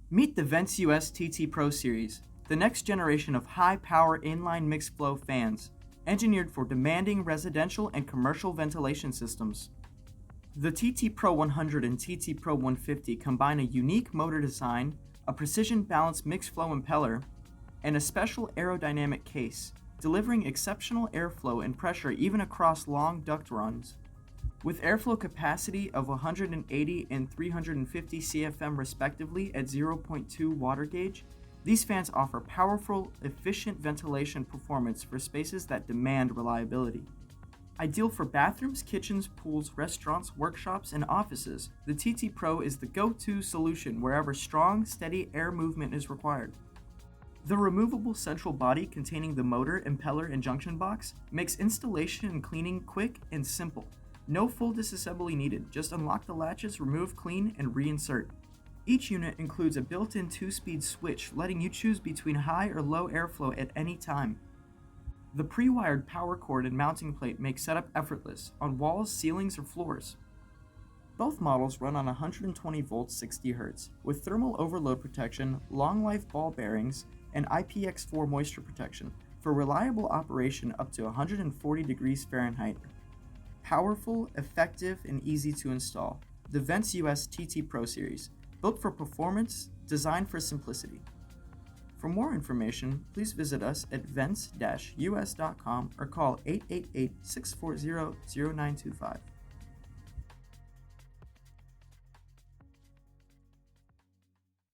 Meet the ventsus TT Pro Series, the next generation of high-power inline mixed flow fans, engineered for demanding residential and commercial ventilation systems. The TT Pro 100 and TT Pro 150 combine a unique motor design, a precision-balanced mixed-flow impeller, and a special aerodynamic case, delivering exceptional airflow and pressure even across long duct runs. With airflow capacity of 180 and 350 CFM respectively at 0.2 water gauge, these fans offer powerful, efficient ventilation performance for spaces that demand reliability. Ideal for bathrooms, kitchens, pools, restaurants, workshops, and offices, the TT Pro is the go-to solution wherever strong, steady air movement is required. The removable central body containing the motor, impeller, and junction box makes installation and cleaning quick and simple. No full disassembly needed, just unlock the latches, remove, clean, and reinsert. Each unit includes a built-in 2-speed switch, letting you choose between high or low airflow at any time. The pre-wired power cord and mounting plate make setup effortless on walls, ceilings, or floors. Both models run on 120 volts 60 Hz, with thermal overload protection, long-life ball bearings, and IPX4 moisture protection for reliable operation up to 140 degrees Fahrenheit. Powerful, effective, and easy to install. The ventsus TT Pro Series, built for performance, designed for simplicity. For more information, please visit us at vents-us.com or call 888-640-0925.